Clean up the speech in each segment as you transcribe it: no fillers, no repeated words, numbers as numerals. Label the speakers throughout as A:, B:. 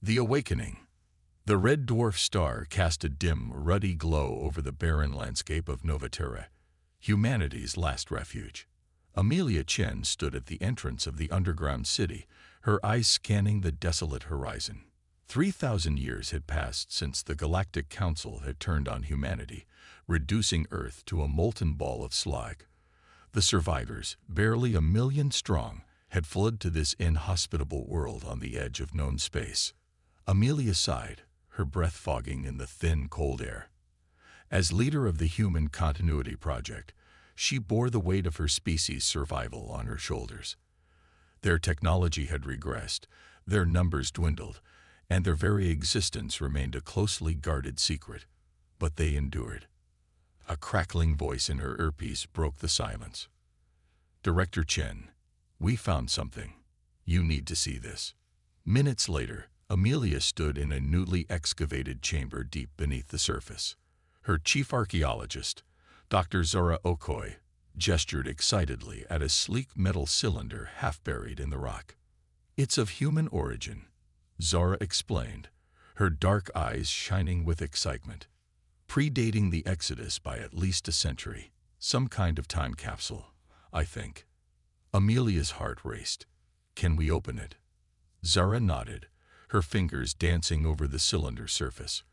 A: The Awakening. The red dwarf star cast a dim, ruddy glow over the barren landscape of Novaterra, humanity's last refuge. Amelia Chen stood at the entrance of the underground city, her eyes scanning the desolate horizon. 3,000 years had passed since the Galactic Council had turned on humanity, reducing Earth to a molten ball of slag. The survivors, barely 1,000,000 strong, had fled to this inhospitable world on the edge of known space. Amelia sighed, her breath fogging in the thin, cold air. As leader of the Human Continuity Project, she bore the weight of her species' survival on her shoulders. Their technology had regressed, their numbers dwindled, and their very existence remained a closely guarded secret. But they endured. A crackling voice in her earpiece broke the silence. "Director Chen, we found something. You need to see this." Minutes later, Amelia stood in a newly excavated chamber deep beneath the surface. Her chief archaeologist, Dr. Zora Okoye, gestured excitedly at a sleek metal cylinder half buried in the rock. "It's of human origin," Zora explained, her dark eyes shining with excitement. "Predating the Exodus by at least a century. Some kind of time capsule, I think." Amelia's heart raced. "Can we open it?" Zara nodded, her fingers dancing over the cylinder surface.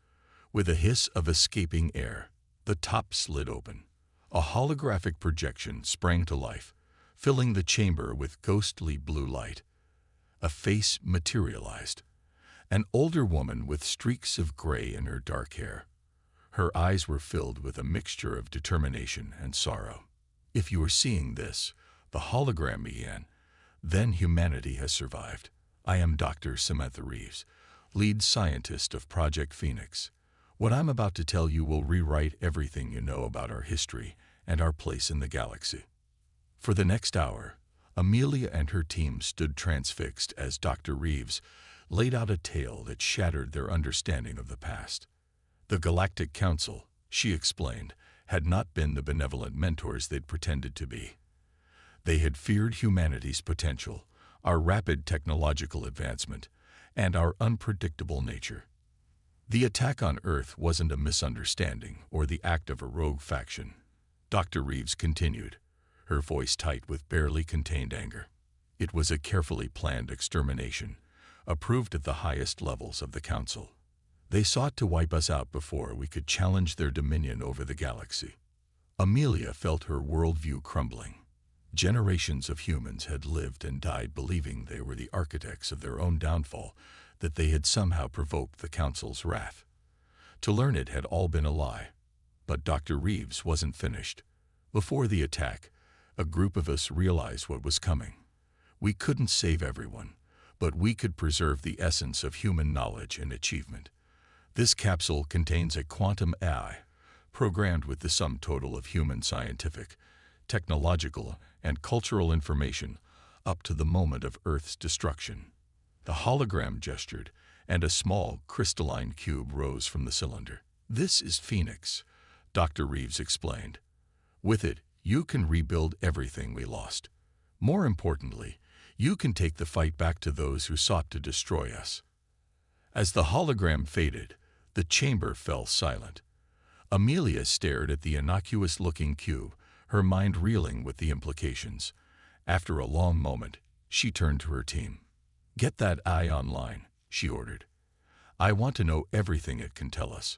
A: With a hiss of escaping air, the top slid open. A holographic projection sprang to life, filling the chamber with ghostly blue light. A face materialized. An older woman with streaks of gray in her dark hair. Her eyes were filled with a mixture of determination and sorrow. "If you are seeing this," the hologram began, "then humanity has survived. I am Dr. Samantha Reeves, lead scientist of Project Phoenix. What I'm about to tell you will rewrite everything you know about our history and our place in the galaxy." For the next hour, Amelia and her team stood transfixed as Dr. Reeves laid out a tale that shattered their understanding of the past. The Galactic Council, she explained, had not been the benevolent mentors they'd pretended to be. They had feared humanity's potential, our rapid technological advancement, and our unpredictable nature. The attack on Earth wasn't a misunderstanding or the act of a rogue faction. Dr. Reeves continued, her voice tight with barely contained anger. It was a carefully planned extermination, approved at the highest levels of the Council. They sought to wipe us out before we could challenge their dominion over the galaxy. Amelia felt her worldview crumbling. Generations of humans had lived and died believing they were the architects of their own downfall, that they had somehow provoked the Council's wrath. To learn it had all been a lie. But Dr. Reeves wasn't finished. Before the attack, a group of us realized what was coming. We couldn't save everyone, but we could preserve the essence of human knowledge and achievement. This capsule contains a quantum AI, programmed with the sum total of human scientific, technological, and cultural information up to the moment of Earth's destruction. The hologram gestured, and a small, crystalline cube rose from the cylinder. "This is Phoenix," Dr. Reeves explained. "With it, you can rebuild everything we lost. More importantly, you can take the fight back to those who sought to destroy us." As the hologram faded, the chamber fell silent. Amelia stared at the innocuous-looking cube, her mind reeling with the implications. After a long moment, she turned to her team. "Get that eye online," she ordered. "I want to know everything it can tell us."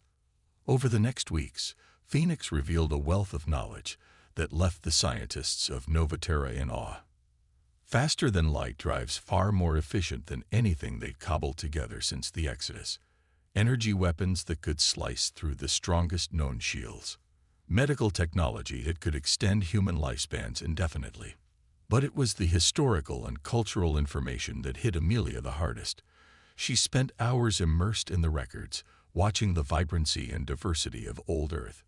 A: Over the next weeks, Phoenix revealed a wealth of knowledge that left the scientists of Novaterra in awe. Faster than light drives far more efficient than anything they'd cobbled together since the Exodus. Energy weapons that could slice through the strongest known shields. Medical technology that could extend human lifespans indefinitely. But it was the historical and cultural information that hit Amelia the hardest. She spent hours immersed in the records, watching the vibrancy and diversity of old Earth.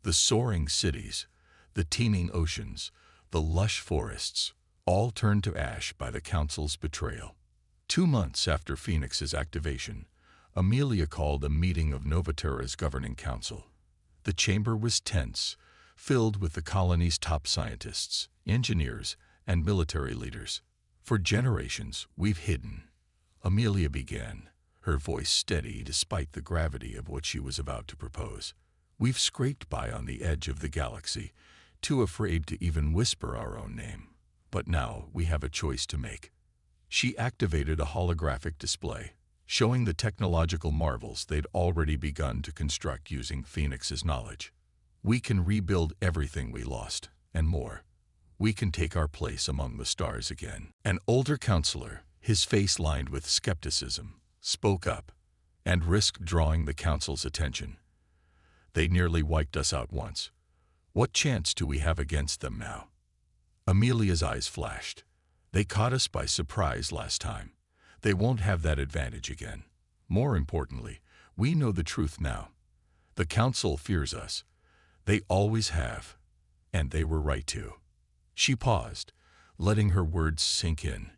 A: The soaring cities, the teeming oceans, the lush forests, all turned to ash by the Council's betrayal. 2 months after Phoenix's activation, Amelia called a meeting of Novaterra's governing council. The chamber was tense, filled with the colony's top scientists, engineers, and military leaders. "For generations, we've hidden," Amelia began, her voice steady despite the gravity of what she was about to propose. "We've scraped by on the edge of the galaxy, too afraid to even whisper our own name. But now we have a choice to make." She activated a holographic display, showing the technological marvels they'd already begun to construct using Phoenix's knowledge. "We can rebuild everything we lost, and more. We can take our place among the stars again." An older counselor, his face lined with skepticism, spoke up and risked drawing the council's attention. "They nearly wiped us out once. What chance do we have against them now?" Amelia's eyes flashed. "They caught us by surprise last time. They won't have that advantage again. More importantly, we know the truth now. The council fears us. They always have. And they were right to." She paused, letting her words sink in.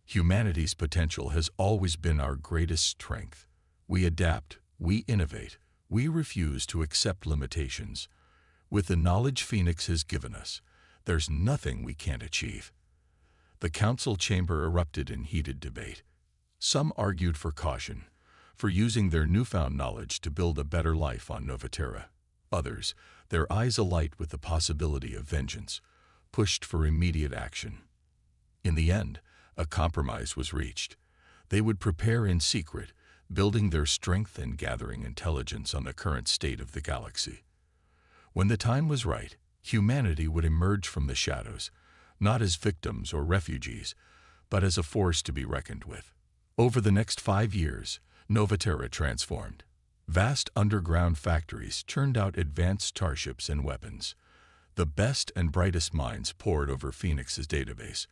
A: "Humanity's potential has always been our greatest strength. We adapt, we innovate, we refuse to accept limitations. With the knowledge Phoenix has given us, there's nothing we can't achieve." The council chamber erupted in heated debate. Some argued for caution, for using their newfound knowledge to build a better life on Novaterra. Others, their eyes alight with the possibility of vengeance, pushed for immediate action. In the end, a compromise was reached. They would prepare in secret, building their strength and gathering intelligence on the current state of the galaxy. When the time was right, humanity would emerge from the shadows, not as victims or refugees, but as a force to be reckoned with. Over the next 5 years, Novaterra transformed. Vast underground factories churned out advanced starships and weapons. The best and brightest minds poured over Phoenix's database,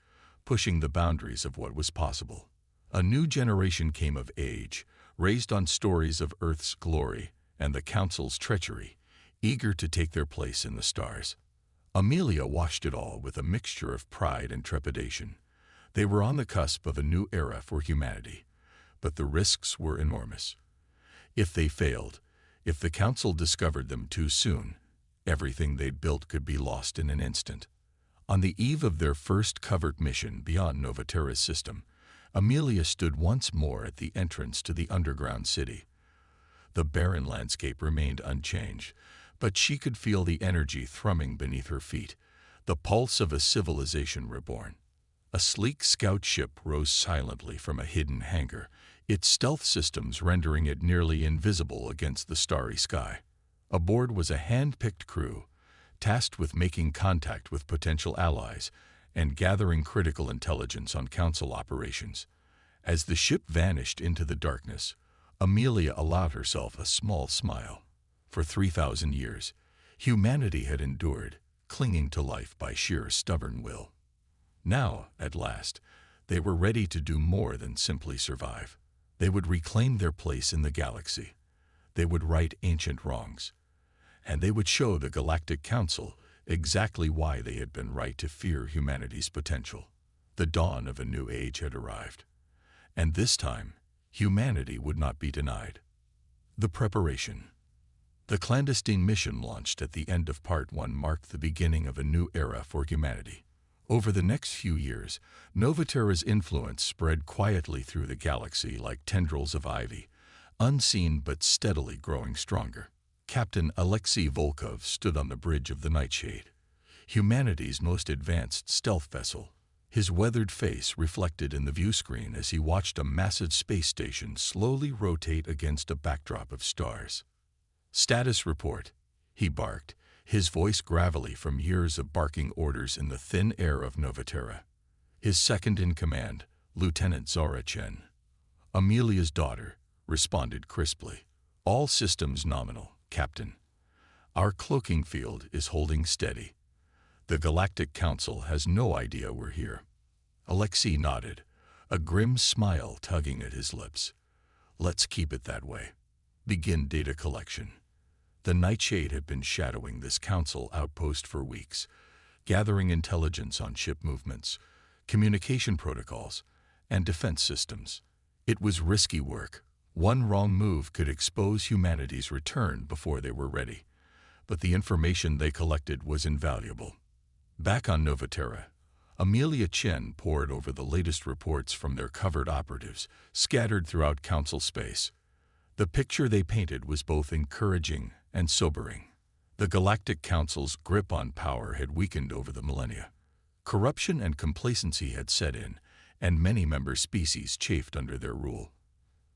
A: pushing the boundaries of what was possible. A new generation came of age, raised on stories of Earth's glory and the Council's treachery, eager to take their place in the stars. Amelia watched it all with a mixture of pride and trepidation. They were on the cusp of a new era for humanity, but the risks were enormous. If they failed, if the Council discovered them too soon, everything they'd built could be lost in an instant. On the eve of their first covert mission beyond Novaterra's system, Amelia stood once more at the entrance to the underground city. The barren landscape remained unchanged, but she could feel the energy thrumming beneath her feet, the pulse of a civilization reborn. A sleek scout ship rose silently from a hidden hangar, its stealth systems rendering it nearly invisible against the starry sky. Aboard was a hand-picked crew, tasked with making contact with potential allies and gathering critical intelligence on Council operations. As the ship vanished into the darkness, Amelia allowed herself a small smile. For 3,000 years, humanity had endured, clinging to life by sheer stubborn will. Now, at last, they were ready to do more than simply survive. They would reclaim their place in the galaxy. They would right ancient wrongs. And they would show the Galactic Council exactly why they had been right to fear humanity's potential. The dawn of a new age had arrived. And this time, humanity would not be denied. The preparation. The clandestine mission launched at the end of Part 1 marked the beginning of a new era for humanity. Over the next few years, Novaterra's influence spread quietly through the galaxy like tendrils of ivy, unseen but steadily growing stronger. Captain Alexei Volkov stood on the bridge of the Nightshade, humanity's most advanced stealth vessel, his weathered face reflected in the viewscreen as he watched a massive space station slowly rotate against a backdrop of stars. "Status report," he barked, his voice gravelly from years of barking orders in the thin air of Novaterra. His second-in-command, Lieutenant Zara Chen, Amelia's daughter, responded crisply. "All systems nominal, Captain. Our cloaking field is holding steady. The Galactic Council has no idea we're here." Alexei nodded, a grim smile tugging at his lips. "Let's keep it that way. Begin data collection." The Nightshade had been shadowing this Council outpost for weeks, gathering intelligence on ship movements, communication protocols, and defense systems. It was risky work. One wrong move could expose humanity's return before they were ready, but the information they collected was invaluable. Back on Novaterra, Amelia Chen pored over the latest reports from their covered operatives, scattered throughout council space. The picture they painted was both encouraging and sobering. The Galactic Council's grip on power had weakened over the millennia. Corruption and complacency had set in, and many member species chafed under their rule.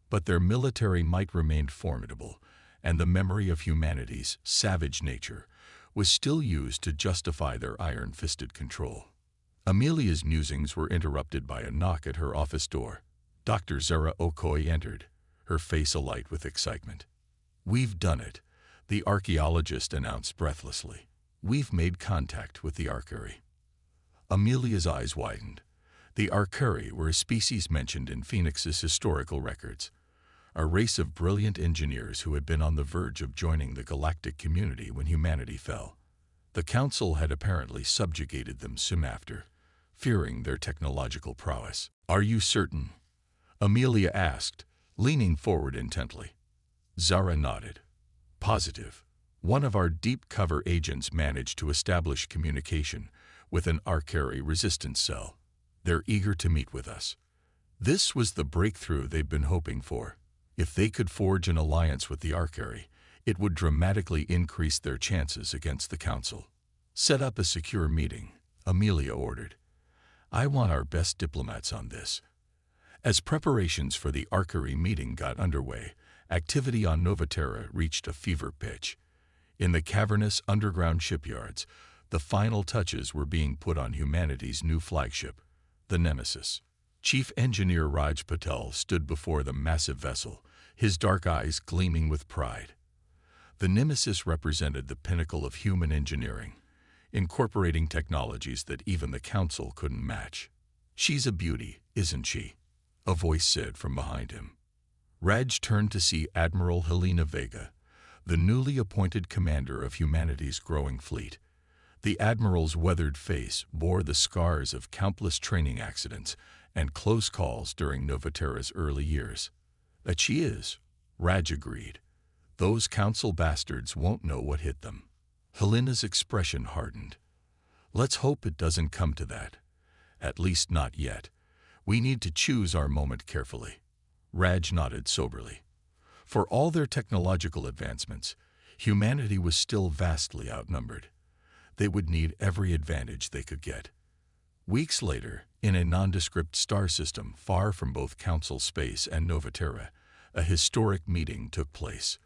A: But their military might remained formidable, and the memory of humanity's savage nature was still used to justify their iron-fisted control. Amelia's musings were interrupted by a knock at her office door. Dr. Zara Okoye entered, her face alight with excitement. "We've done it," the archaeologist announced breathlessly. "We've made contact with the Arcari." Amelia's eyes widened. The Arcari were a species mentioned in Phoenix's historical records, a race of brilliant engineers who had been on the verge of joining the galactic community when humanity fell. The Council had apparently subjugated them soon after, fearing their technological prowess. "Are you certain?" Amelia asked, leaning forward intently. Zara nodded. "Positive. One of our deep cover agents managed to establish communication with an Arcari resistance cell. They're eager to meet with us." This was the breakthrough they'd been hoping for. If they could forge an alliance with the Arcari, it would dramatically increase their chances against the Council. "Set up a secure meeting," Amelia ordered. "I want our best diplomats on this." As preparations for the Arcari meeting got underway, activity on Novaterra reached a fever pitch. In the cavernous underground shipyards, the final touches were being put on humanity's new flagship, the Nemesis. Chief Engineer Raj Patel stood before the massive vessel, his dark eyes gleaming with pride. The Nemesis represented the pinnacle of human engineering, incorporating technologies that even the Council couldn't match. "She's a beauty, isn't she?" a voice said from behind him. Raj turned to see Admiral Helena Vega, the newly appointed commander of humanity's growing fleet. The Admiral's weathered face bore the scars of countless training accidents and close calls during Novaterra's early years. "That she is," Raj agreed. "Those Council bastards won't know what hit them." Helena's expression hardened. "Let's hope it doesn't come to that. At least not yet. We need to choose our moment carefully." Raj nodded soberly. For all their technological advancements, humanity was still vastly outnumbered. They would need every advantage they could get. Weeks later, in a nondescript star system far from both Council space and Novaterra, a historic meeting took place.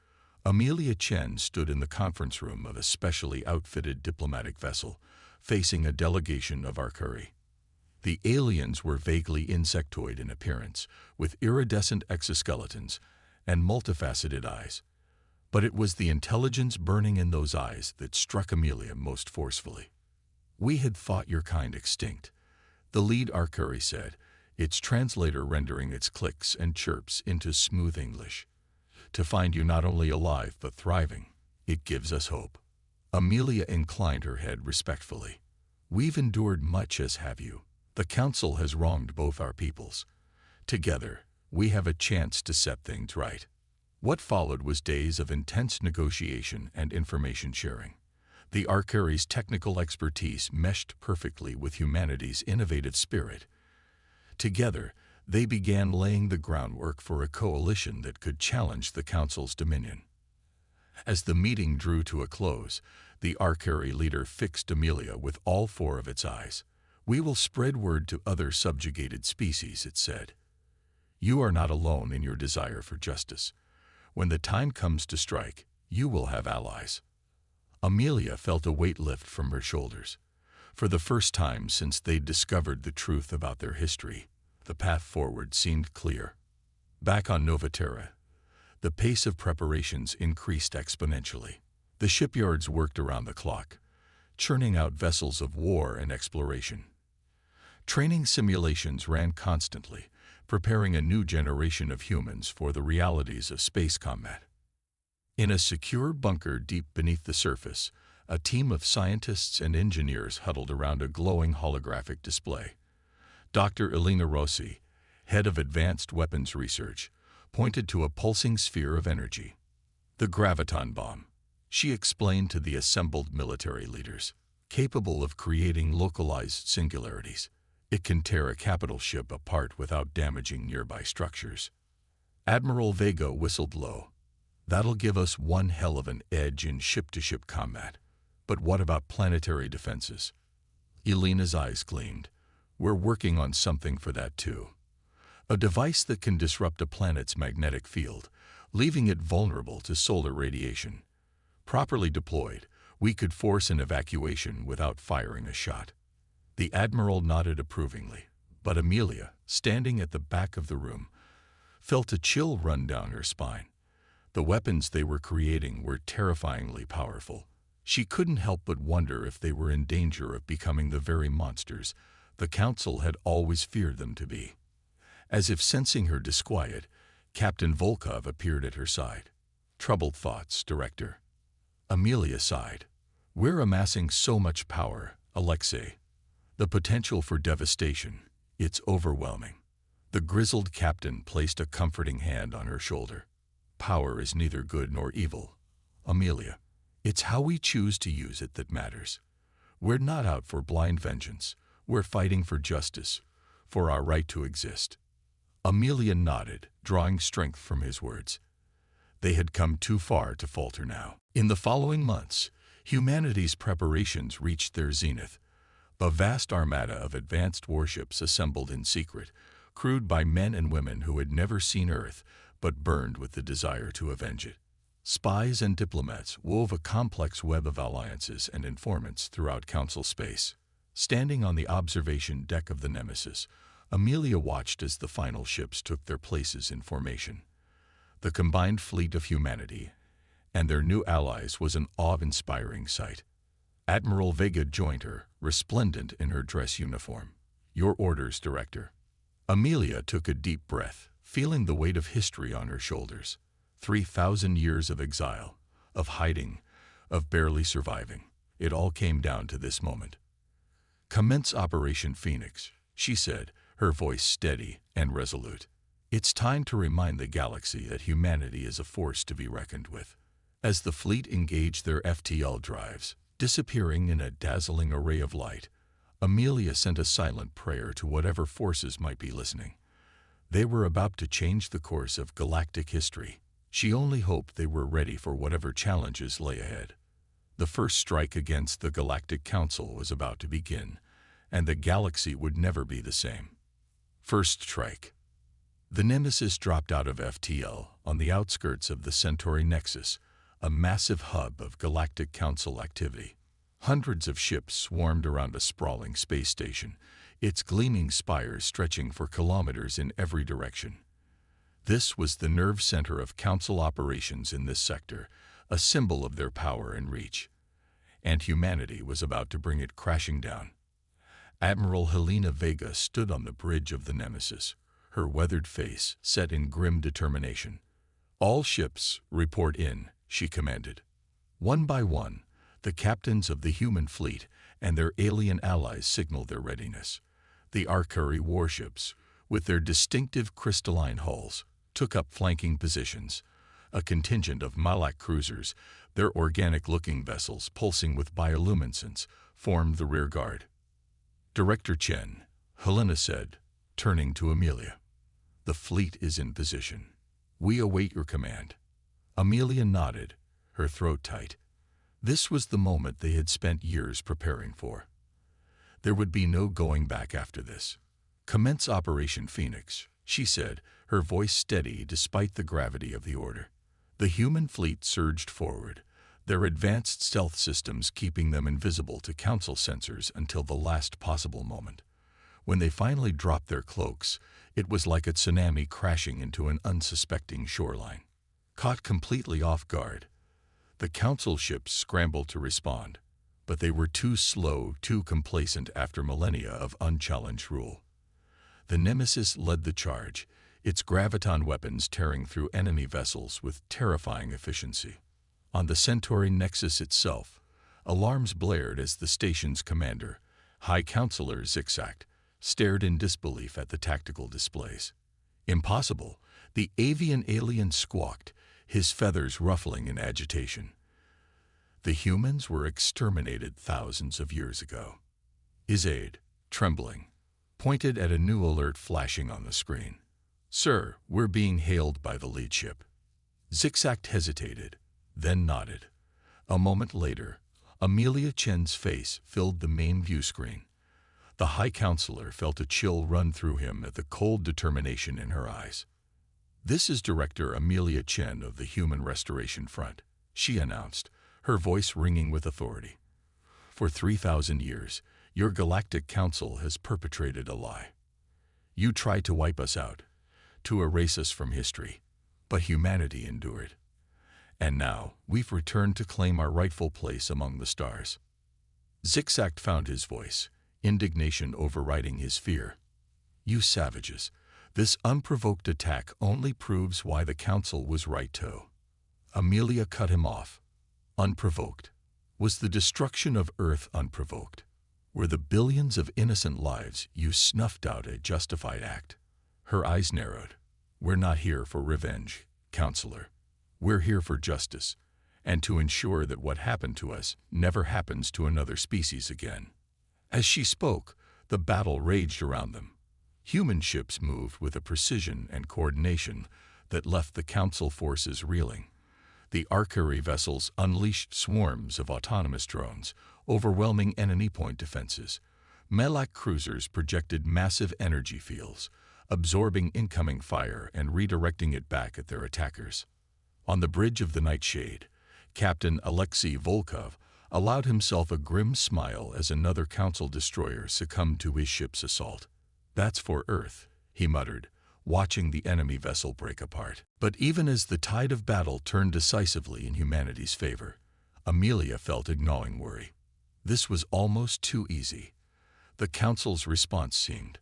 A: Amelia Chen stood in the conference room of a specially outfitted diplomatic vessel, facing a delegation of Arcari. The aliens were vaguely insectoid in appearance, with iridescent exoskeletons and multifaceted eyes. But it was the intelligence burning in those eyes that struck Amelia most forcefully. "We had thought your kind extinct," the lead Arcari said, its translator rendering its clicks and chirps into smooth English. "To find you not only alive but thriving, it gives us hope." Amelia inclined her head respectfully. "We've endured much, as have you. The Council has wronged both our peoples. Together, we have a chance to set things right." What followed was days of intense negotiation and information sharing. The Arcari's technical expertise meshed perfectly with humanity's innovative spirit. Together, they began laying the groundwork for a coalition that could challenge the Council's dominion. As the meeting drew to a close, the Arcari leader fixed Amelia with all four of its eyes. "We will spread word to other subjugated species," it said. "You are not alone in your desire for justice. When the time comes to strike, you will have allies." Amelia felt a weight lift from her shoulders. For the first time since they'd discovered the truth about their history, the path forward seemed clear. Back on Novaterra, the pace of preparations increased exponentially. The shipyards worked around the clock, churning out vessels of war and exploration. Training simulations ran constantly, preparing a new generation of humans for the realities of space combat. In a secure bunker deep beneath the surface, a team of scientists and engineers huddled around a glowing holographic display. Dr. Elena Rossi, head of advanced weapons research, pointed to a pulsing sphere of energy. "The graviton bomb," she explained to the assembled military leaders. capable of creating localized singularities. It can tear a capital ship apart without damaging nearby structures. Admiral Vega whistled low. That'll give us one hell of an edge in ship-to-ship combat. But what about planetary defenses? Elena's eyes gleamed. We're working on something for that too. A device that can disrupt a planet's magnetic field, leaving it vulnerable to solar radiation. Properly deployed, we could force an evacuation without firing a shot. The Admiral nodded approvingly, but Amelia, standing at the back of the room, felt a chill run down her spine. The weapons they were creating were terrifyingly powerful. She couldn't help but wonder if they were in danger of becoming the very monsters the Council had always feared them to be. As if sensing her disquiet, Captain Volkov appeared at her side. Troubled thoughts, Director. Amelia sighed. We're amassing so much power, Alexei. The potential for devastation, it's overwhelming. The grizzled captain placed a comforting hand on her shoulder. Power is neither good nor evil, Amelia. It's how we choose to use it that matters. We're not out for blind vengeance. We're fighting for justice, for our right to exist. Amelia nodded, drawing strength from his words. They had come too far to falter now. In the following months, humanity's preparations reached their zenith. A vast armada of advanced warships assembled in secret, crewed by men and women who had never seen Earth but burned with the desire to avenge it. Spies and diplomats wove a complex web of alliances and informants throughout Council space. Standing on the observation deck of the Nemesis, Amelia watched as the final ships took their places in formation. The combined fleet of humanity and their new allies was an awe-inspiring sight. Admiral Vega joined her, resplendent in her dress uniform. Your orders, Director. Amelia took a deep breath, feeling the weight of history on her shoulders. 3,000 years of exile, of hiding, of barely surviving. It all came down to this moment. Commence Operation Phoenix, she said, her voice steady and resolute. It's time to remind the galaxy that humanity is a force to be reckoned with. As the fleet engaged their FTL drives, disappearing in a dazzling array of light, Amelia sent a silent prayer to whatever forces might be listening. They were about to change the course of galactic history. She only hoped they were ready for whatever challenges lay ahead. The first strike against the Galactic Council was about to begin, and the galaxy would never be the same. First strike. The Nemesis dropped out of FTL on the outskirts of the Centauri Nexus, a massive hub of Galactic Council activity. Hundreds of ships swarmed around a sprawling space station, its gleaming spires stretching for kilometers in every direction. This was the nerve center of Council operations in this sector, a symbol of their power and reach. And humanity was about to bring it crashing down. Admiral Helena Vega stood on the bridge of the Nemesis, her weathered face set in grim determination. All ships, report in, she commanded. One by one, the captains of the human fleet and their alien allies signaled their readiness. The Arcuri warships, with their distinctive crystalline hulls, took up flanking positions. A contingent of Malak cruisers, their organic-looking vessels pulsing with bioluminescence, formed the rear guard. Director Chen, Helena said, turning to Amelia. The fleet is in position. We await your command. Amelia nodded, her throat tight. This was the moment they had spent years preparing for. There would be no going back after this. Commence Operation Phoenix, she said, her voice steady despite the gravity of the order. The human fleet surged forward, their advanced stealth systems keeping them invisible to Council sensors until the last possible moment. When they finally dropped their cloaks, it was like a tsunami crashing into an unsuspecting shoreline. Caught completely off guard, the Council ships scrambled to respond, but they were too slow, too complacent after millennia of unchallenged rule. The Nemesis led the charge, its graviton weapons tearing through enemy vessels with terrifying efficiency. On the Centauri Nexus itself, alarms blared as the station's commander, High Counselor Zigzag, stared in disbelief at the tactical displays. Impossible, the avian alien squawked, his feathers ruffling in agitation. The humans were exterminated thousands of years ago. Izaid, trembling, pointed at a new alert flashing on the screen. "Sir, we're being hailed by the lead ship." Zixact hesitated, then nodded. A moment later, Amelia Chen's face filled the main view screen. The High Counselor felt a chill run through him at the cold determination in her eyes. "This is Director Amelia Chen of the Human Restoration Front," she announced, her voice ringing with authority. "For 3,000 years, your Galactic Council has perpetrated a lie. You tried to wipe us out, to erase us from history, but humanity endured. And now we've returned to claim our rightful place among the stars." Zixact found his voice, indignation overriding his fear. "You savages, this unprovoked attack only proves why the Council was right to." Amelia cut him off. Unprovoked. Was the destruction of Earth unprovoked? Were the billions of innocent lives you snuffed out a justified act? Her eyes narrowed. "We're not here for revenge, Counselor. We're here for justice, and to ensure that what happened to us never happens to another species again." As she spoke, the battle raged around them. Human ships moved with a precision and coordination that left the Council forces reeling. The archery vessels unleashed swarms of autonomous drones, overwhelming enemy point defenses. Melak cruisers projected massive energy fields, absorbing incoming fire and redirecting it back at their attackers. On the bridge of the Nightshade, Captain Alexei Volkov allowed himself a grim smile as another Council destroyer succumbed to his ship's assault. "That's for Earth," he muttered, watching the enemy vessel break apart. But even as the tide of battle turned decisively in humanity's favor, Amelia felt a gnawing worry. This was almost too easy. The Council's response seemed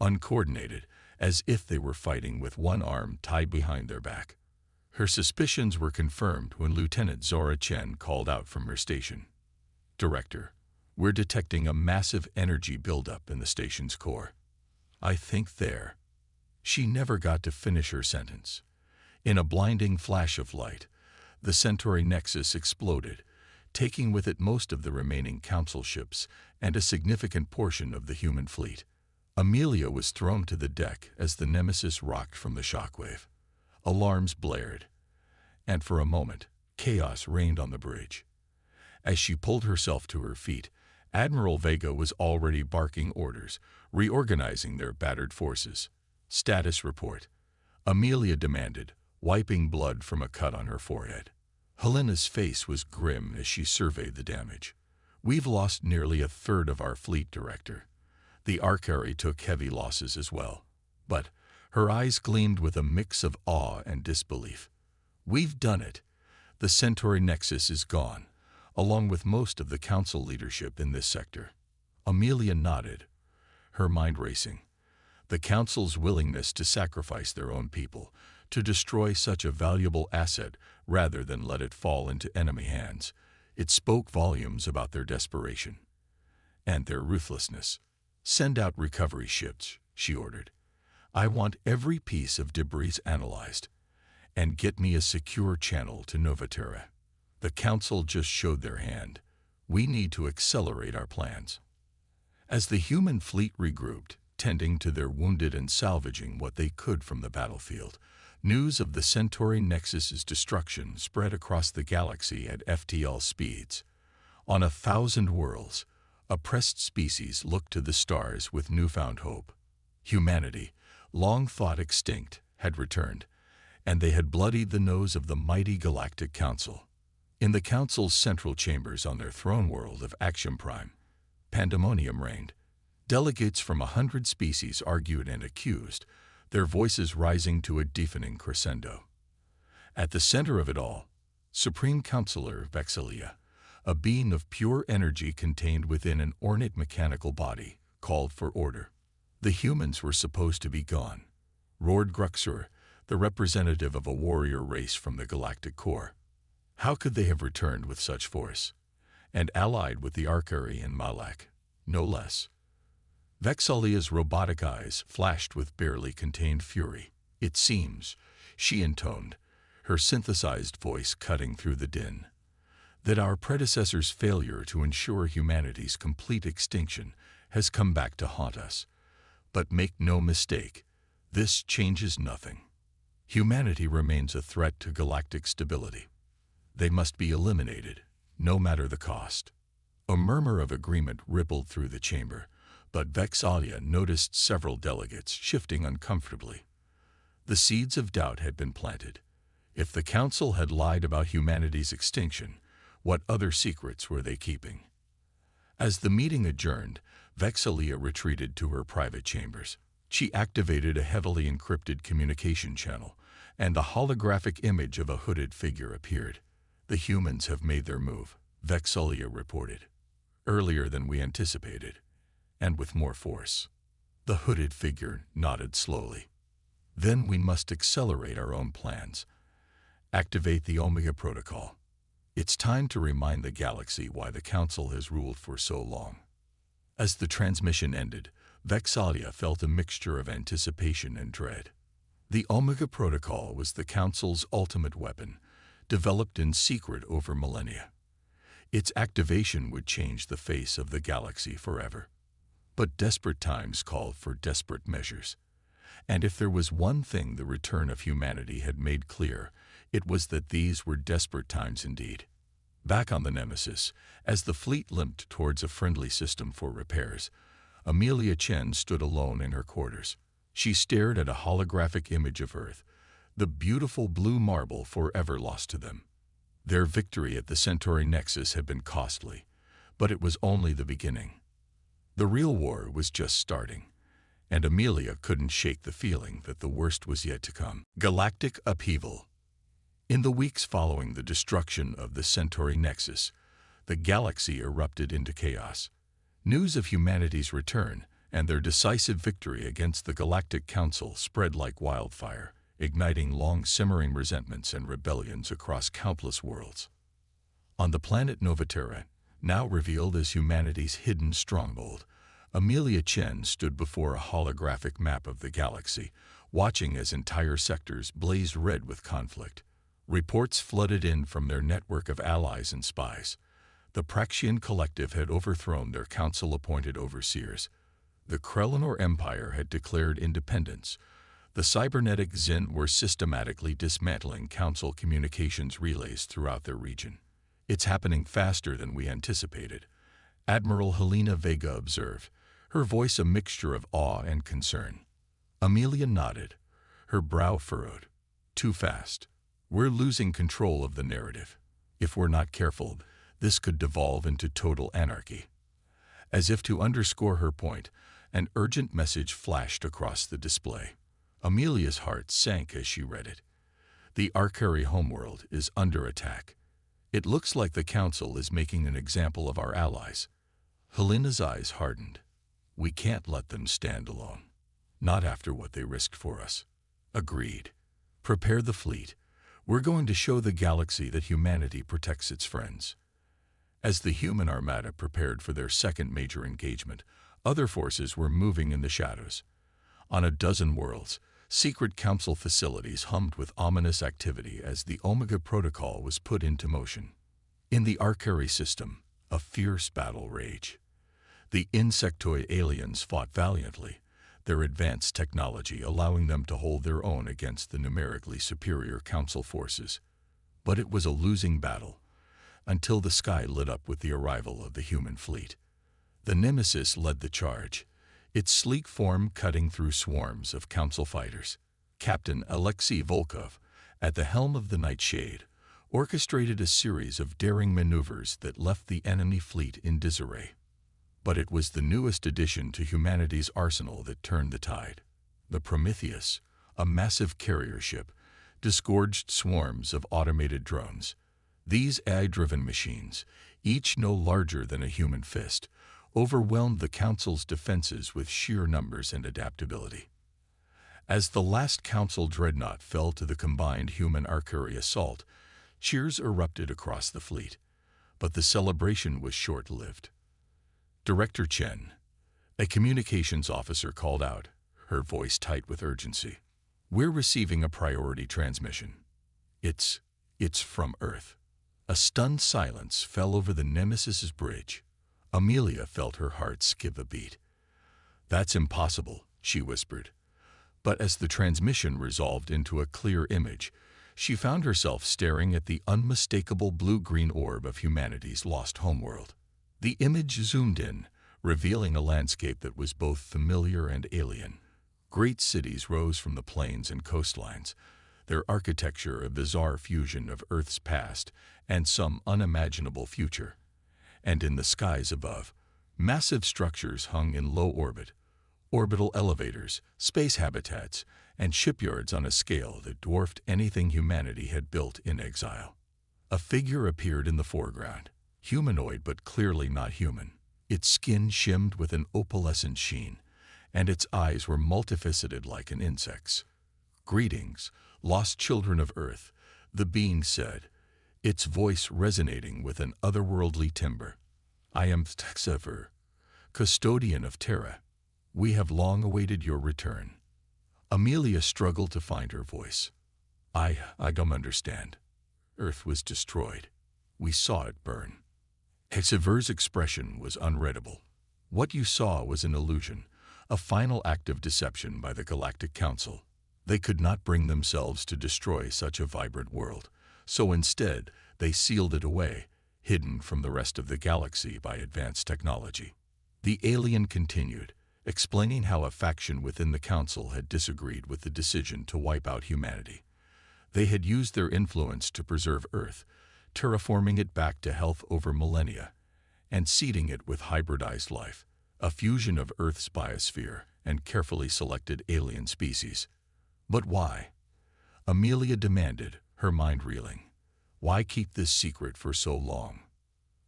A: uncoordinated, as if they were fighting with one arm tied behind their back. Her suspicions were confirmed when Lieutenant Zora Chen called out from her station. "Director, we're detecting a massive energy buildup in the station's core. I think there." She never got to finish her sentence. In a blinding flash of light, the Centauri Nexus exploded, taking with it most of the remaining Council ships and a significant portion of the human fleet. Amelia was thrown to the deck as the Nemesis rocked from the shockwave. Alarms blared, and for a moment, chaos reigned on the bridge. As she pulled herself to her feet, Admiral Vega was already barking orders, reorganizing their battered forces. "Status report," Amelia demanded, wiping blood from a cut on her forehead. Helena's face was grim as she surveyed the damage. "We've lost nearly a third of our fleet, Director." The Arcari took heavy losses as well, but her eyes gleamed with a mix of awe and disbelief. "We've done it. The Centauri Nexus is gone, along with most of the Council leadership in this sector." Amelia nodded, her mind racing. The Council's willingness to sacrifice their own people, to destroy such a valuable asset rather than let it fall into enemy hands, it spoke volumes about their desperation and their ruthlessness. "Send out recovery ships," she ordered. "I want every piece of debris analyzed, and get me a secure channel to Novaterra." The Council just showed their hand. "We need to accelerate our plans." As the human fleet regrouped, tending to their wounded and salvaging what they could from the battlefield, news of the Centauri Nexus's destruction spread across the galaxy at FTL speeds. On 1,000 worlds, oppressed species looked to the stars with newfound hope. Humanity, long thought extinct, had returned, and they had bloodied the nose of the mighty Galactic Council. In the Council's central chambers on their throne world of Action Prime, pandemonium reigned. Delegates from 100 species argued and accused, their voices rising to a deafening crescendo. At the center of it all, Supreme Counselor Vexalia, a being of pure energy contained within an ornate mechanical body, called for order. The humans were supposed to be gone, roared Gruxur, the representative of a warrior race from the galactic core. How could they have returned with such force, and allied with the Arcari and Malak, no less? Vexalia's robotic eyes flashed with barely contained fury. "It seems," she intoned, her synthesized voice cutting through the din, that our predecessors' failure to ensure humanity's complete extinction has come back to haunt us. But make no mistake, this changes nothing. Humanity remains a threat to galactic stability. They must be eliminated, no matter the cost. A murmur of agreement rippled through the chamber, but Vex'ahlia noticed several delegates shifting uncomfortably. The seeds of doubt had been planted. If the Council had lied about humanity's extinction, what other secrets were they keeping? As the meeting adjourned, Vex'ahlia retreated to her private chambers. She activated a heavily encrypted communication channel, and the holographic image of a hooded figure appeared. "The humans have made their move," Vex'ahlia reported. "Earlier than we anticipated, and with more force." The hooded figure nodded slowly. "Then we must accelerate our own plans. Activate the Omega Protocol. It's time to remind the galaxy why the Council has ruled for so long." As the transmission ended, Vex'ahlia felt a mixture of anticipation and dread. The Omega Protocol was the Council's ultimate weapon, developed in secret over millennia. Its activation would change the face of the galaxy forever. But desperate times called for desperate measures. And if there was one thing the return of humanity had made clear, it was that these were desperate times indeed. Back on the Nemesis, as the fleet limped towards a friendly system for repairs, Amelia Chen stood alone in her quarters. She stared at a holographic image of Earth, the beautiful blue marble forever lost to them. Their victory at the Centauri Nexus had been costly, but it was only the beginning. The real war was just starting, and Amelia couldn't shake the feeling that the worst was yet to come. Galactic upheaval. In the weeks following the destruction of the Centauri Nexus, the galaxy erupted into chaos. News of humanity's return and their decisive victory against the Galactic Council spread like wildfire, igniting long-simmering resentments and rebellions across countless worlds. On the planet Novaterra, now revealed as humanity's hidden stronghold, Amelia Chen stood before a holographic map of the galaxy, watching as entire sectors blazed red with conflict. Reports flooded in from their network of allies and spies. The Praxian Collective had overthrown their council-appointed overseers. The Krelenor Empire had declared independence. The cybernetic Xin were systematically dismantling council communications relays throughout their region. "It's happening faster than we anticipated," Admiral Helena Vega observed, her voice a mixture of awe and concern. Amelia nodded, her brow furrowed. "Too fast. We're losing control of the narrative. If we're not careful, this could devolve into total anarchy." As if to underscore her point, an urgent message flashed across the display. Amelia's heart sank as she read it. "The Arcari homeworld is under attack. It looks like the Council is making an example of our allies." Helena's eyes hardened. "We can't let them stand alone. Not after what they risked for us." "Agreed. Prepare the fleet. We're going to show the galaxy that humanity protects its friends." As the human armada prepared for their second major engagement, other forces were moving in the shadows. On a dozen worlds, secret council facilities hummed with ominous activity as the Omega Protocol was put into motion. In the Arcari system, a fierce battle raged. The insectoid aliens fought valiantly, their advanced technology allowing them to hold their own against the numerically superior council forces. But it was a losing battle, until the sky lit up with the arrival of the human fleet. The Nemesis led the charge, its sleek form cutting through swarms of council fighters. Captain Alexei Volkov, at the helm of the Nightshade, orchestrated a series of daring maneuvers that left the enemy fleet in disarray. But it was the newest addition to humanity's arsenal that turned the tide. The Prometheus, a massive carrier ship, disgorged swarms of automated drones. These AI-driven machines, each no larger than a human fist, overwhelmed the Council's defenses with sheer numbers and adaptability. As the last Council dreadnought fell to the combined human Arcari assault, cheers erupted across the fleet. But the celebration was short-lived. "Director Chen," a communications officer called out, her voice tight with urgency. "We're receiving a priority transmission. It's from Earth." A stunned silence fell over the Nemesis's bridge. Amelia felt her heart skip a beat. "That's impossible," she whispered. But as the transmission resolved into a clear image, she found herself staring at the unmistakable blue-green orb of humanity's lost homeworld. The image zoomed in, revealing a landscape that was both familiar and alien. Great cities rose from the plains and coastlines, their architecture a bizarre fusion of Earth's past and some unimaginable future. And in the skies above, massive structures hung in low orbit, orbital elevators, space habitats, and shipyards on a scale that dwarfed anything humanity had built in exile. A figure appeared in the foreground, humanoid but clearly not human. Its skin shimmed with an opalescent sheen, and its eyes were multifaceted like an insect's. "Greetings, lost children of Earth," the being said, its voice resonating with an otherworldly timbre. "I am HFY, custodian of Terra. We have long awaited your return." Amelia struggled to find her voice. I don't understand. Earth was destroyed. We saw it burn." HFY's expression was unreadable. "What you saw was an illusion, a final act of deception by the Galactic Council. They could not bring themselves to destroy such a vibrant world, so instead they sealed it away, hidden from the rest of the galaxy by advanced technology." The alien continued, explaining how a faction within the Council had disagreed with the decision to wipe out humanity. They had used their influence to preserve Earth, terraforming it back to health over millennia, and seeding it with hybridized life, a fusion of Earth's biosphere and carefully selected alien species. "But why?" Amelia demanded, her mind reeling. "Why keep this secret for so long?"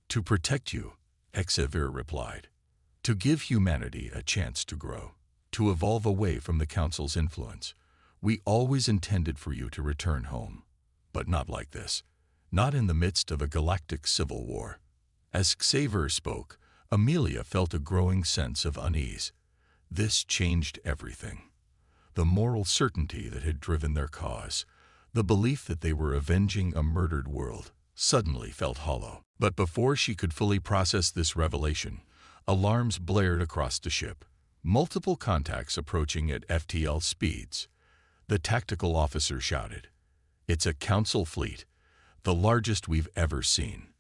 A: "To protect you," HFY replied. "To give humanity a chance to grow, to evolve away from the Council's influence. We always intended for you to return home. But not like this. Not in the midst of a galactic civil war." As Xavier spoke, Amelia felt a growing sense of unease. This changed everything. The moral certainty that had driven their cause, the belief that they were avenging a murdered world, suddenly felt hollow. But before she could fully process this revelation, alarms blared across the ship. Multiple contacts approaching at FTL speeds. The tactical officer shouted, "It's a Council fleet, the largest we've ever seen."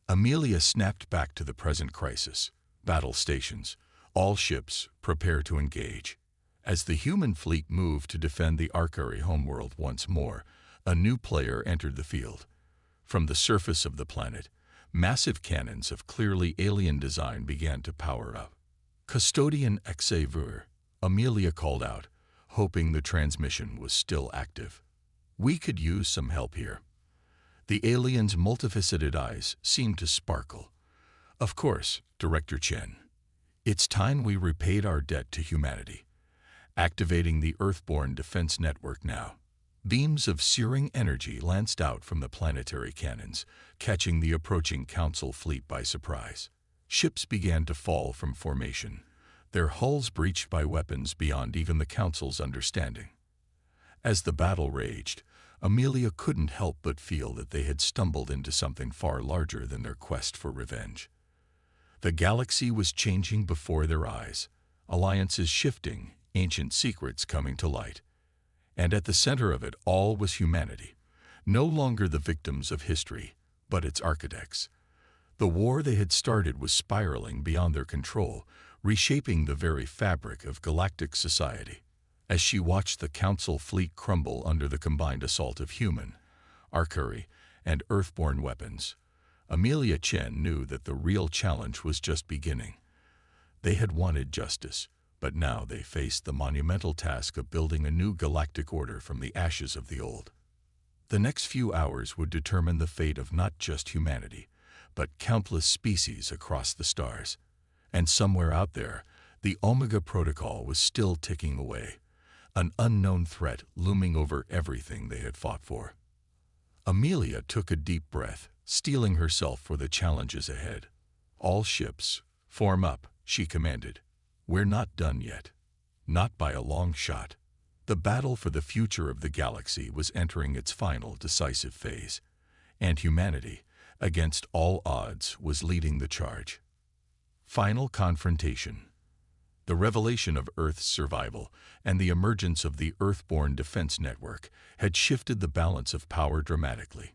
A: Amelia snapped back to the present crisis. Battle stations. All ships, prepare to engage. As the human fleet moved to defend the Arcari homeworld once more, a new player entered the field. From the surface of the planet, massive cannons of clearly alien design began to power up. "Custodian HFY," Amelia called out, hoping the transmission was still active. "We could use some help here." The alien's multifaceted eyes seemed to sparkle. "Of course, Director Chen. It's time we repaid our debt to humanity. Activating the Earthborne Defense Network now." Beams of searing energy lanced out from the planetary cannons, catching the approaching Council fleet by surprise. Ships began to fall from formation, their hulls breached by weapons beyond even the Council's understanding. As the battle raged, Amelia couldn't help but feel that they had stumbled into something far larger than their quest for revenge. The galaxy was changing before their eyes, alliances shifting, ancient secrets coming to light. And at the center of it all was humanity, no longer the victims of history, but its architects. The war they had started was spiraling beyond their control, reshaping the very fabric of galactic society. As she watched the Council fleet crumble under the combined assault of human, Arcari, and Earthborne weapons, Amelia Chen knew that the real challenge was just beginning. They had wanted justice, but now they faced the monumental task of building a new galactic order from the ashes of the old. The next few hours would determine the fate of not just humanity, but countless species across the stars. And somewhere out there, the Omega Protocol was still ticking away, an unknown threat looming over everything they had fought for. Amelia took a deep breath, steeling herself for the challenges ahead. "All ships, form up," she commanded. "We're not done yet. Not by a long shot." The battle for the future of the galaxy was entering its final decisive phase, and humanity, against all odds, was leading the charge. Final confrontation. The revelation of Earth's survival and the emergence of the Earthborne Defense Network had shifted the balance of power dramatically.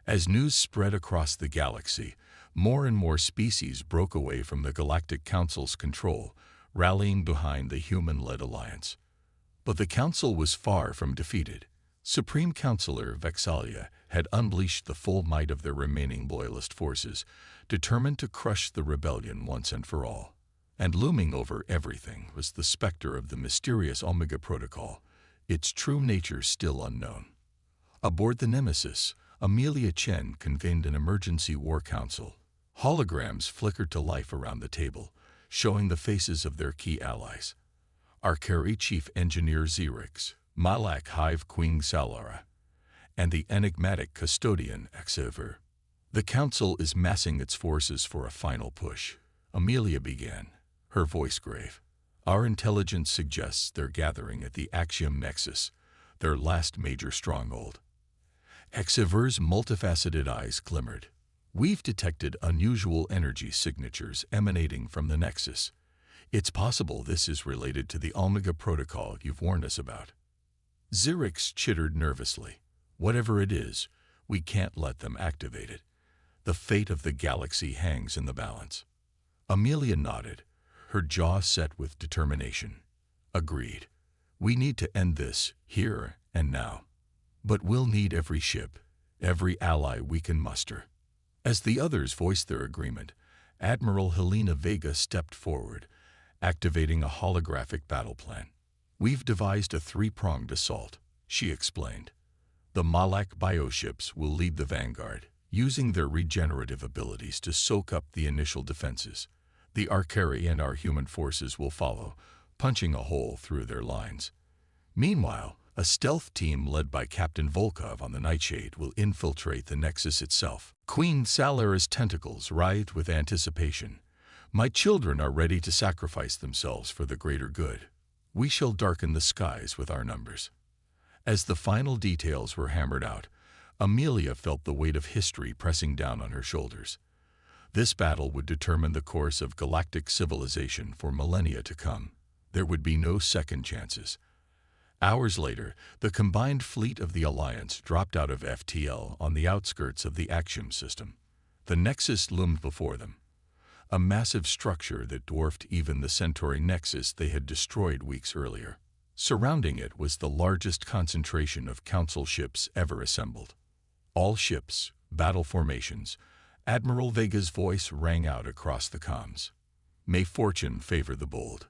A: As news spread across the galaxy, more and more species broke away from the Galactic Council's control, rallying behind the human-led alliance. But the Council was far from defeated. Supreme Counselor Vexalia had unleashed the full might of their remaining loyalist forces, determined to crush the rebellion once and for all. And looming over everything was the specter of the mysterious Omega Protocol, its true nature still unknown. Aboard the Nemesis, Amelia Chen convened an emergency war council. Holograms flickered to life around the table, showing the faces of their key allies. Arcari Chief Engineer Xerix, Malak Hive Queen Salara, and the enigmatic custodian HFY. The council is massing its forces for a final push, Amelia began, her voice grave. Our intelligence suggests they're gathering at the Axiom Nexus, their last major stronghold. HFY's multifaceted eyes glimmered. We've detected unusual energy signatures emanating from the Nexus. It's possible this is related to the Omega Protocol you've warned us about. Xerix chittered nervously. Whatever it is, we can't let them activate it. The fate of the galaxy hangs in the balance. Amelia nodded, her jaw set with determination. Agreed. We need to end this, here and now. But we'll need every ship, every ally we can muster. As the others voiced their agreement, Admiral Helena Vega stepped forward, activating a holographic battle plan. We've devised a three-pronged assault, she explained. The Malak bioships will lead the vanguard, using their regenerative abilities to soak up the initial defenses. The Arcari and our human forces will follow, punching a hole through their lines. Meanwhile, a stealth team led by Captain Volkov on the Nightshade will infiltrate the Nexus itself. Queen Salara's tentacles writhed with anticipation. My children are ready to sacrifice themselves for the greater good. We shall darken the skies with our numbers. As the final details were hammered out, Amelia felt the weight of history pressing down on her shoulders. This battle would determine the course of galactic civilization for millennia to come. There would be no second chances. Hours later, the combined fleet of the Alliance dropped out of FTL on the outskirts of the Axiom system. The Nexus loomed before them, a massive structure that dwarfed even the Centauri Nexus they had destroyed weeks earlier. Surrounding it was the largest concentration of Council ships ever assembled. All ships, battle formations. Admiral Vega's voice rang out across the comms. May fortune favor the bold.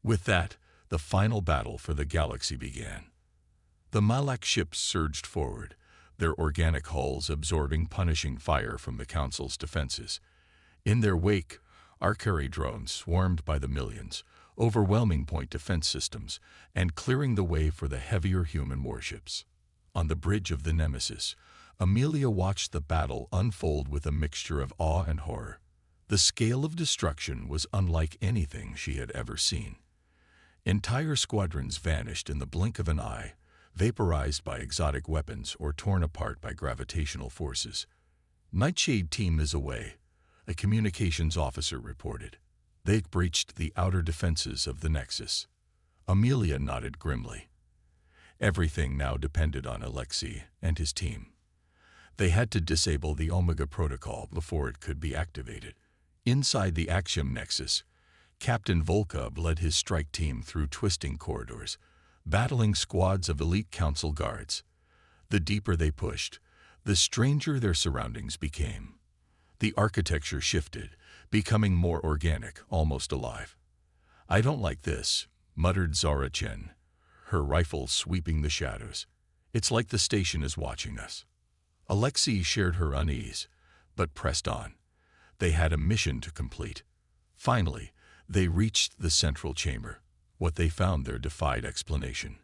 A: With that, the final battle for the galaxy began. The Malak ships surged forward, their organic hulls absorbing punishing fire from the Council's defenses. In their wake, Arcari drones swarmed by the millions, overwhelming point defense systems and clearing the way for the heavier human warships. On the bridge of the Nemesis, Amelia watched the battle unfold with a mixture of awe and horror. The scale of destruction was unlike anything she had ever seen. Entire squadrons vanished in the blink of an eye, vaporized by exotic weapons or torn apart by gravitational forces. Nightshade team is away, a communications officer reported. They'd breached the outer defenses of the Nexus. Amelia nodded grimly. Everything now depended on Alexei and his team. They had to disable the Omega Protocol before it could be activated. Inside the Axiom Nexus, Captain Volkov led his strike team through twisting corridors, battling squads of elite Council guards. The deeper they pushed, the stranger their surroundings became. The architecture shifted, becoming more organic, almost alive. I don't like this, muttered Zara Chen, her rifle sweeping the shadows. It's like the station is watching us. Alexei shared her unease, but pressed on. They had a mission to complete. Finally, they reached the central chamber. What they found there defied explanation.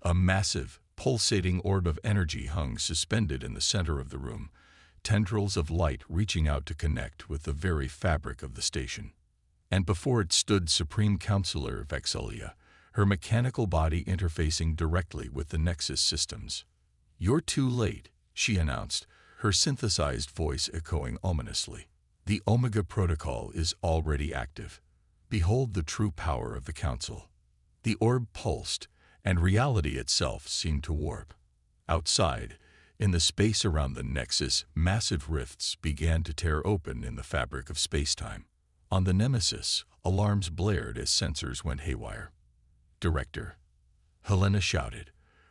A: A massive, pulsating orb of energy hung suspended in the center of the room, tendrils of light reaching out to connect with the very fabric of the station. And before it stood Supreme Counselor Vexalia, her mechanical body interfacing directly with the Nexus systems. You're too late, she announced, her synthesized voice echoing ominously. The Omega Protocol is already active. Behold the true power of the Council. The orb pulsed, and reality itself seemed to warp. Outside, in the space around the Nexus, massive rifts began to tear open in the fabric of space-time. On the Nemesis, alarms blared as sensors went haywire. "Director," Helena shouted,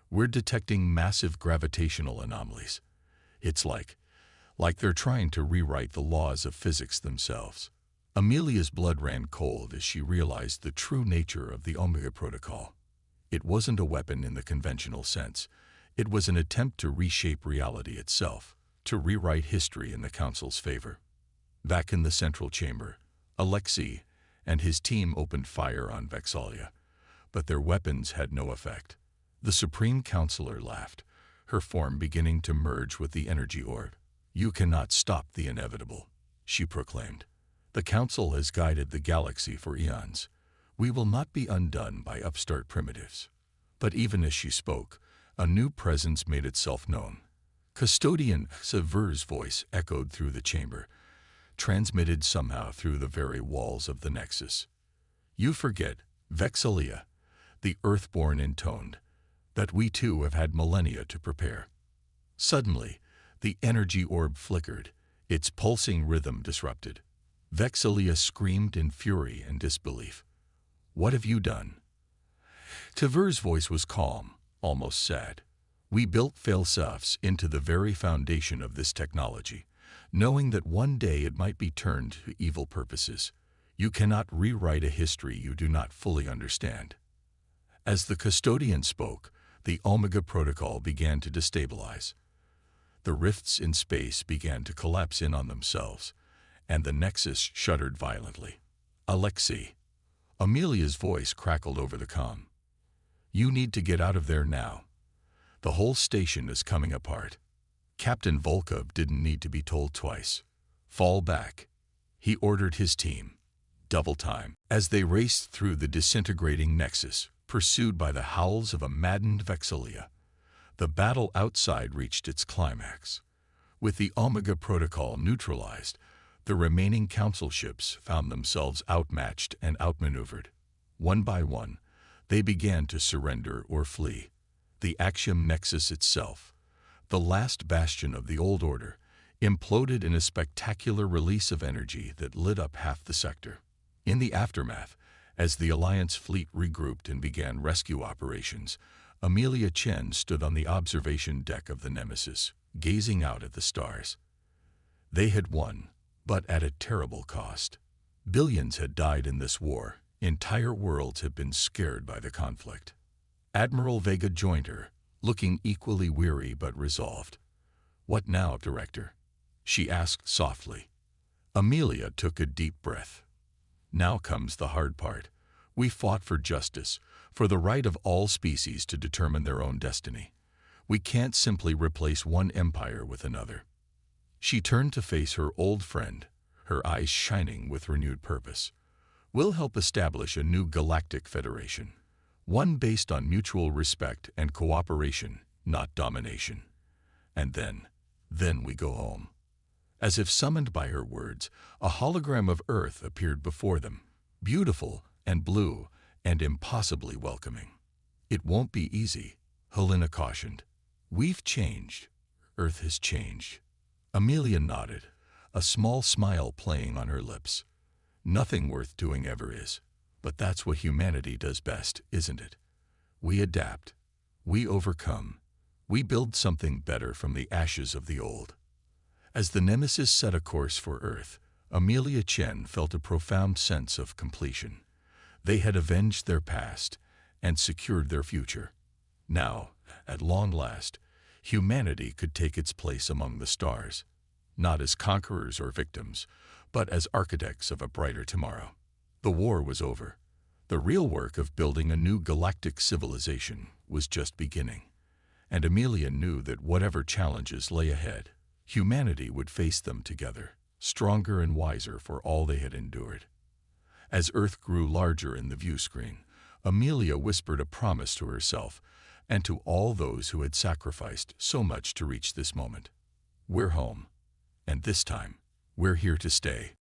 A: "we're detecting massive gravitational anomalies. It's like they're trying to rewrite the laws of physics themselves." Amelia's blood ran cold as she realized the true nature of the Omega Protocol. It wasn't a weapon in the conventional sense. It was an attempt to reshape reality itself, to rewrite history in the Council's favor. Back in the central chamber, Alexei and his team opened fire on Vexalia, but their weapons had no effect. The Supreme Counselor laughed, her form beginning to merge with the energy orb. "You cannot stop the inevitable," she proclaimed. "The Council has guided the galaxy for eons. We will not be undone by upstart primitives." But even as she spoke, a new presence made itself known. Custodian Sever's voice echoed through the chamber, transmitted somehow through the very walls of the Nexus. "You forget, Vexalia," the Earthborn intoned, "that we too have had millennia to prepare." Suddenly, the energy orb flickered, its pulsing rhythm disrupted. Vexalia screamed in fury and disbelief. "What have you done?" Sever's voice was calm, almost sad. "We built fail-safes into the very foundation of this technology, knowing that one day it might be turned to evil purposes. You cannot rewrite a history you do not fully understand." As the custodian spoke, the Omega Protocol began to destabilize. The rifts in space began to collapse in on themselves, and the Nexus shuddered violently. "Alexei," Amelia's voice crackled over the comm. "You need to get out of there now. The whole station is coming apart." Captain Volkov didn't need to be told twice. "Fall back," he ordered his team. Double time, as they raced through the disintegrating Nexus, pursued by the howls of a maddened Vexalia. The battle outside reached its climax. With the Omega Protocol neutralized, the remaining Council ships found themselves outmatched and outmaneuvered. One by one, they began to surrender or flee. The Axiom Nexus itself, the last bastion of the old order, imploded in a spectacular release of energy that lit up half the sector. In the aftermath, as the Alliance fleet regrouped and began rescue operations, Amelia Chen stood on the observation deck of the Nemesis, gazing out at the stars. They had won, but at a terrible cost. Billions had died in this war. Entire worlds had been scared by the conflict. Admiral Vega joined her, looking equally weary but resolved. "What now, Director?" she asked softly. Amelia took a deep breath. "Now comes the hard part. We fought for justice, for the right of all species to determine their own destiny. We can't simply replace one empire with another." She turned to face her old friend, her eyes shining with renewed purpose. "We'll help establish a new galactic federation, one based on mutual respect and cooperation, not domination. And then we go home." As if summoned by her words, a hologram of Earth appeared before them, beautiful and blue and impossibly welcoming. "It won't be easy," Helena cautioned. "We've changed. Earth has changed." Amelia nodded, a small smile playing on her lips. "Nothing worth doing ever is. But that's what humanity does best, isn't it? We adapt. We overcome. We build something better from the ashes of the old." As the Nemesis set a course for Earth, Amelia Chen felt a profound sense of completion. They had avenged their past and secured their future. Now, at long last, humanity could take its place among the stars, not as conquerors or victims, but as architects of a brighter tomorrow. The war was over. The real work of building a new galactic civilization was just beginning, and Amelia knew that whatever challenges lay ahead, humanity would face them together, stronger and wiser for all they had endured. As Earth grew larger in the view screen, Amelia whispered a promise to herself and to all those who had sacrificed so much to reach this moment. We're home. And this time, we're here to stay.